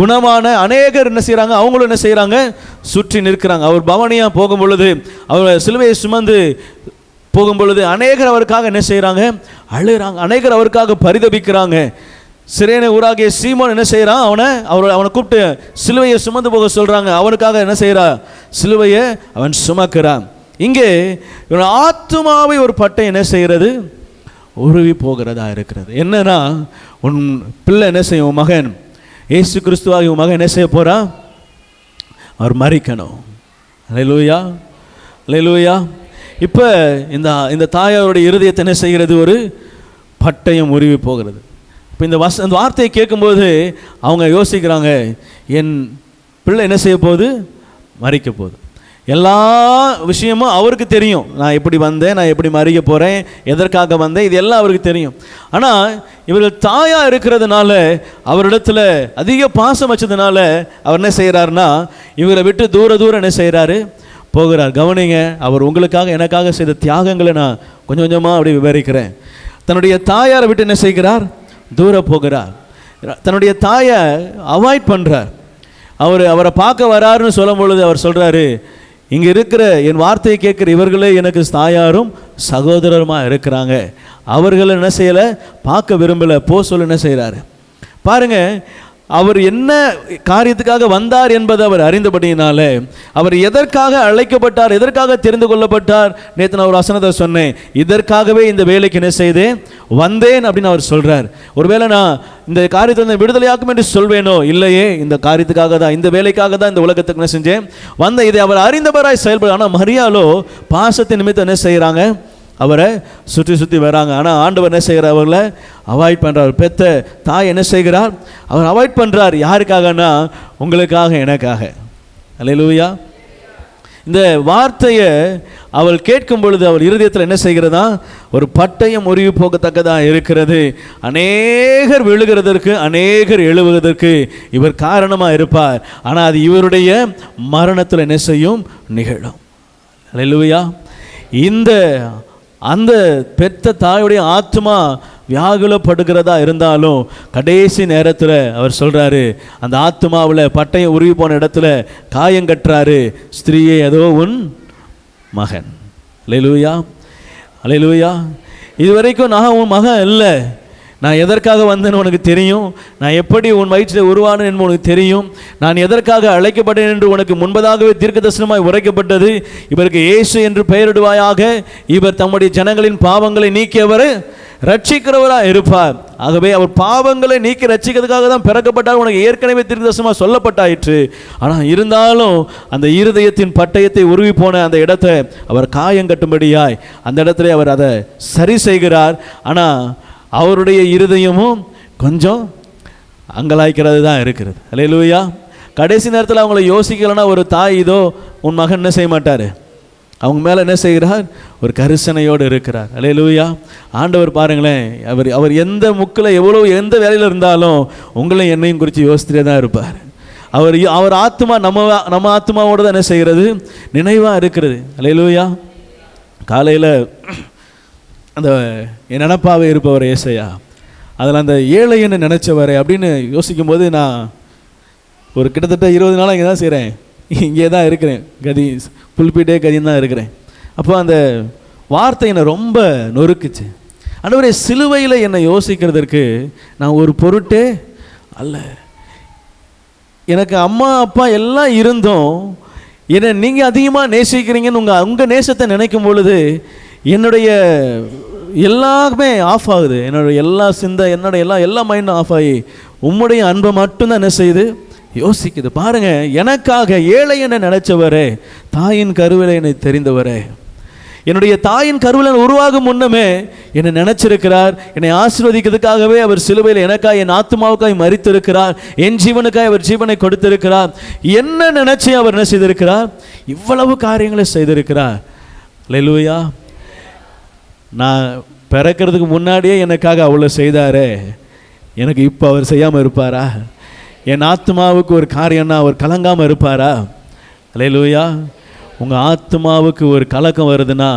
குணமான அநேகர் என்ன செய்கிறாங்க? அவங்களும் என்ன செய்கிறாங்க? சுற்றி நிற்கிறாங்க. அவர் பவனியாக போகும் பொழுது, அவர் சிலுவையை சுமந்து போகும் பொழுது அநேகர் அவருக்காக என்ன செய்கிறாங்க? அழுகிறாங்க. அநேகர் அவருக்காக பரிதபிக்கிறாங்க. சிரேனை ஊராகிய சீமோன் என்ன செய்கிறான்? அவனை கூப்பிட்டு சிலுவையை சுமந்து போக சொல்கிறாங்க. அவனுக்காக என்ன செய்கிறா? சிலுவையை அவன் சுமக்கிறான். இங்கே இவன் ஆத்துமாவை ஒரு பட்டை என்ன செய்கிறது? உருவி போகிறதா இருக்கிறது. என்னன்னா, உன் பிள்ளை என்ன செய்யும்? உன் மகன் இயேசு கிறிஸ்துவாகி உன் மகன் என்ன செய்ய போகிறான்? அவர் மரிக்கணும். அல்லேலூயா, அல்லேலூயா. இப்போ இந்த தாயாருடைய இருதயத்தை என்ன செய்கிறது? ஒரு பட்டயம் உருவி போகிறது. இப்போ இந்த வார்த்தையை கேட்கும்போது அவங்க யோசிக்கிறாங்க, என் பிள்ளை என்ன செய்ய போகுது? மரிக்க போகுது. எல்லா விஷயமும் அவருக்கு தெரியும். நான் எப்படி வந்தேன், நான் எப்படி மறிக்க போகிறேன், எதற்காக வந்தேன், இது எல்லாம் அவருக்கு தெரியும். ஆனால் இவர்கள் தாயாக இருக்கிறதுனால, அவரிடத்துல அதிக பாசம் வச்சதுனால அவர் என்ன செய்கிறாருன்னா, இவரை விட்டு தூரம் என்ன செய்கிறாரு? போகிறார். கவனிங்க, அவர் உங்களுக்காக எனக்காக செய்த தியாகங்களை நான் கொஞ்சம் கொஞ்சமாக அப்படி விவரிக்கிறேன். தன்னுடைய தாயாரை விட்டு என்ன செய்கிறார்? தூர போகிறார். தன்னுடைய தாயை அவாய்ட் பண்ணுறார். அவரை பார்க்க வராருன்னு சொல்லும் பொழுது அவர் சொல்கிறாரு, இங்கே இருக்கிற என் வார்த்தையை கேட்குற இவர்களே எனக்கு தாயாரும் சகோதரருமாக இருக்கிறாங்க, அவர்களை என்ன செய்யலை, பார்க்க விரும்பலை, சொல்ல என்ன செய்கிறாரு பாருங்க. அவர் என்ன காரியத்துக்காக வந்தார் என்பதை அவர் அறிந்தபடியினால, அவர் எதற்காக அழைக்கப்பட்டார், எதற்காக தெரிந்து கொள்ளப்பட்டார், நேற்று நான் ஒரு வசனத்தை சொன்னேன், இதற்காகவே இந்த வேலைக்கு என்ன செய்தேன், வந்தேன் அப்படின்னு அவர் சொல்றார். ஒருவேளை நான் இந்த காரியத்தை விடுதலையாக்கும் என்று சொல்வேனோ? இல்லையே, இந்த காரியத்துக்காக தான், இந்த வேலைக்காக தான் இந்த உலகத்துக்கு என்ன செஞ்சேன், வந்த. இதை அவர் அறிந்தவராய் செயல்பட. ஆனால் மரியாளோ பாசத்தின் நிமித்தம் என்ன செய்கிறாங்க? அவரை சுற்றி வராங்க. ஆனால் ஆண்டவர் என்ன செய்கிறார்? அவர்களை அவாய்ட் பண்ணுறார். பெத்த தாய் என்ன செய்கிறார்? அவர் அவாய்ட் பண்ணுறார். யாருக்காகனா? உங்களுக்காக, எனக்காக. அல்லேலூயா. இந்த வார்த்தையை அவள் கேட்கும் பொழுது அவள் இருதயத்தில் என்ன செய்கிறதா? ஒரு பட்டயம் உருவி போகத்தக்கதாக இருக்கிறது. அநேகர் விழுகிறதற்கு, அநேகர் எழுவதற்கு இவர் காரணமாக இருப்பார். ஆனால் அது இவருடைய மரணத்தில் என்ன செய்யும்? நிகழும். அல்லேலூயா. அந்த பெற்ற தாயுடைய ஆத்மா வியாகுலப்படுகிறதா இருந்தாலும் கடைசி நேரத்தில் அவர் சொல்கிறாரு, அந்த ஆத்மாவில் பட்டயம் உருவி போன இடத்துல காயங்கட்டுறாரு, ஸ்திரீயே அதோ உன் மகன். அல்லேலூயா, அல்லேலூயா. இதுவரைக்கும் நான் உன் மகன் இல்லை, நான் எதற்காக வந்தேன்னு உனக்கு தெரியும், நான் எப்படி உன் வயிற்றில் உருவானேன் என்று உனக்கு தெரியும், நான் எதற்காக அழைக்கப்பட்டேன் என்று உனக்கு முன்பதாகவே தீர்க்கதரிசனமாய் உரைக்கப்பட்டது. இவருக்கு இயேசு என்று பெயரிடுவாயாக, இவர் தம்முடைய ஜனங்களின் பாவங்களை நீக்கியவர் ரட்சிக்கிறவராக இருப்பார். ஆகவே அவர் பாவங்களை நீக்கி ரட்சிக்கிறதுக்காக தான் பிறக்கப்பட்டார், உனக்கு ஏற்கனவே தீர்க்கதரிசனமாக சொல்லப்பட்டாயிற்று. ஆனால் இருந்தாலும் அந்த இருதயத்தின் பட்டயத்தை உருவி போன அந்த இடத்தை அவர் காயங்கட்டும்படியாய் அந்த இடத்துல அவர் அதை சரி செய்கிறார். ஆனால் அவருடைய இருதயமும் கொஞ்சம் அங்கலாய்க்கிறது தான் இருக்கிறது. அல்லேலூயா. கடைசி நேரத்தில் அவங்கள யோசிக்கலைன்னா, ஒரு தாய் இதோ உன் மகன் என்ன செய்ய மாட்டார், அவங்க மேலே என்ன செய்கிறார்? ஒரு கரிசனையோடு இருக்கிறார். அல்லேலூயா. ஆண்டவர் பாருங்களேன், அவர் எந்த முக்கில் எந்த வேலையில் இருந்தாலும் உங்களையும் என்னையும் குறித்து யோசித்துட்டே தான் இருப்பார். அவர் ஆத்மா நம்ம ஆத்மாவோடு தான் என்ன செய்கிறது? நினைவாக இருக்கிறது. அல்லேலூயா. காலையில் அந்த என் நினப்பாவே இருப்பவர் ஏசையா, அதில் அந்த ஏழை என்ன நினச்சவரை அப்படின்னு யோசிக்கும் போது, நான் ஒரு கிட்டத்தட்ட 20 நாளாக இங்கே தான் செய்கிறேன், இங்கே தான் இருக்கிறேன், புல்பிட்டே கதின்னு தான் இருக்கிறேன். அப்போ அந்த வார்த்தை என்னை ரொம்ப நொறுக்குச்சு. ஆண்டவரே, சிலுவையில் என்னை யோசிக்கிறதுக்கு நான் ஒரு பொருட்டே அல்ல. எனக்கு அம்மா அப்பா எல்லாம் இருந்தும் என்னை நீங்கள் அதிகமாக நேசிக்கிறீங்கன்னு உங்கள் நேசத்தை நினைக்கும் பொழுது என்னுடைய எல்லாமே ஆஃப் ஆகுது. என்னுடைய எல்லா சிந்தை, என்னுடைய எல்லா மைண்டும் ஆஃப் ஆகி உம்முடைய அன்பை மட்டும்தான் என்ன செய்யுது? யோசிக்குது. பாருங்க, எனக்காக ஏழை என்ன நினைச்சவரே, தாயின் கருவிலை என்னை தெரிந்தவரே, என்னுடைய தாயின் கருவிலை உருவாகும் முன்னமே என்னை நினைச்சிருக்கிறார். என்னை ஆசீர்வதிக்கிறதுக்காகவே அவர் சிலுவையில் எனக்காக, என் ஆத்மாவுக்காய் மரித்திருக்கிறார். என் ஜீவனுக்காய் அவர் ஜீவனை கொடுத்திருக்கிறார். என்ன நினைச்சு அவர் என்ன செய்திருக்கிறார்? இவ்வளவு காரியங்களை செய்திருக்கிறார். அல்லேலூயா. நான் பிறக்கிறதுக்கு முன்னாடியே எனக்காக அவ்வளோ செய்தாரே, எனக்கு இப்போ அவர் செய்யாமல் இருப்பாரா? என் ஆத்மாவுக்கு ஒரு காரியம்னா அவர் கலங்காமல் இருப்பாரா? அல்லேலூயா. உங்கள் ஆத்மாவுக்கு ஒரு கலக்கம் வருதுன்னா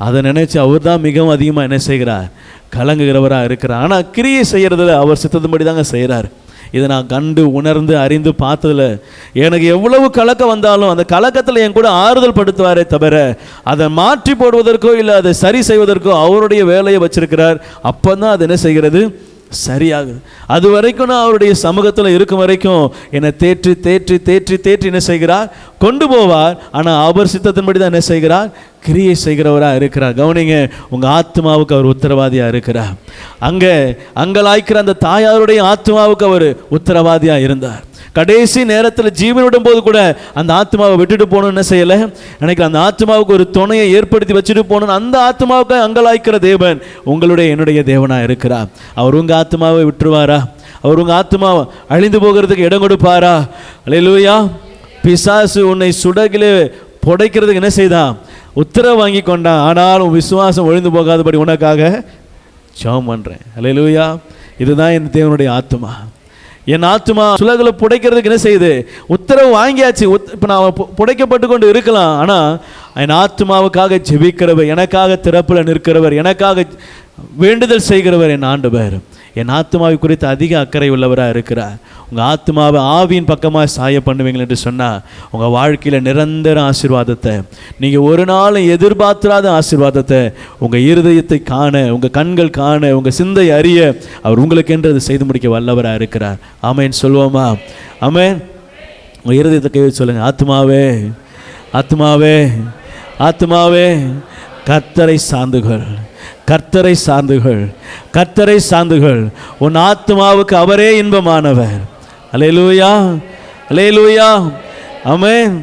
அதை நினச்சி அவர் தான் மிகவும் அதிகமாக என்ன செய்கிறார்? கலங்குகிறவராக இருக்கிறார். ஆனால் கிரியை செய்கிறதுல அவர் சித்தத்தின்படி தாங்க செய்கிறார். இதை நான் கண்டு உணர்ந்து அறிந்து பார்த்ததில் எனக்கு எவ்வளவு கலக்கம் வந்தாலும் அந்த கலக்கத்தில் என் கூட ஆறுதல் படுத்துவாரே தவிர அதை மாற்றி போடுவதற்கோ இல்லை அதை சரி செய்வதற்கோ அவருடைய வேலையை வச்சிருக்கிறார். அப்போ தான் அது என்ன செய்கிறது? சரியாகுது. அது வரைக்கும் நான் அவருடைய சமூகத்தில் இருக்கும் வரைக்கும் என்னை தேற்றி தேற்றி தேற்றி தேற்றி என்ன செய்கிறார்? கொண்டு போவார். ஆனால் அவர் சித்தத்தின்படி தான் என்ன செய்கிறார்? கிரியை செய்கிறவராக இருக்கிறார். கவனிங்க, உங்கள் ஆத்மாவுக்கு அவர் உத்தரவாதியாக இருக்கிறார். அங்கலாய்க்கிற அந்த தாயாருடைய ஆத்மாவுக்கு அவர் உத்தரவாதியாக இருந்தார். கடைசி நேரத்தில் ஜீவனுடன் போது கூட அந்த ஆத்மாவை விட்டுட்டு போகணும்னு என்ன செய்யலை நினைக்கிறேன். அந்த ஆத்மாவுக்கு ஒரு துணையை ஏற்படுத்தி வச்சுட்டு போகணும்னு அந்த ஆத்மாவுக்கு அங்கலாய்க்கிற தேவன் உங்களுடைய என்னுடைய தேவனாக இருக்கிறார். அவர் உங்கள் ஆத்மாவை விட்டுருவாரா? அவர் உங்கள் ஆத்மாவை அழிந்து போகிறதுக்கு இடம் கொடுப்பாரா? அல்லேலூயா. பிசாசு உன்னை சுடகிலே புடைக்கிறதுக்கு என்ன செய்தான்? உத்தரவு வாங்கி கொண்டான். ஆனாலும் விசுவாசம் ஒழிந்து போகாதபடி உனக்காக ஜெபம் பண்ணுறேன். அல்லேலூயா. இதுதான் என் தேவனுடைய ஆத்மா. என் ஆத்மா சுலகளை புடைக்கிறதுக்கு என்ன செய்யுது? உத்தரவு வாங்கியாச்சு. இப்போ நான் புடைக்கப்பட்டு கொண்டு இருக்கலாம். ஆனால் என் ஆத்மாவுக்காக ஜெபிக்கிறவர், எனக்காக திறப்பில் நிற்கிறவர், எனக்காக வேண்டுதல் செய்கிறவர் என் ஆண்டவர். என் ஆத்மாவை குறித்து அதிக அக்கறை உள்ளவராக இருக்கிறார். உங்கள் ஆத்மாவை ஆவியின் பக்கமாக சாய பண்ணுவீங்கள் என்று சொன்னால் உங்கள் வாழ்க்கையில் நிரந்தர ஆசீர்வாதத்தை, நீங்கள் ஒரு நாளும் எதிர்பார்த்திராத ஆசீர்வாதத்தை உங்கள் இருதயத்தை காண, உங்கள் கண்கள் காண, உங்கள் சிந்தை அறிய அவர் உங்களுக்கு என்று அதை செய்து முடிக்க வல்லவராக இருக்கிறார். ஆமேன் சொல்லுவோமா? ஆமேன். உங்கள் இருதயத்தை கை வச்சு சொல்லுங்கள். ஆத்மாவே, ஆத்மாவே, ஆத்மாவே, கர்த்தரை சார்ந்துகள், கர்த்தரை சார்ந்துகள், கர்த்தரை சார்ந்துகள். உன் ஆத்மாவுக்கு அவரே இன்பமானவர். அல்லேலூயா, அல்லேலூயா. ஆமென்.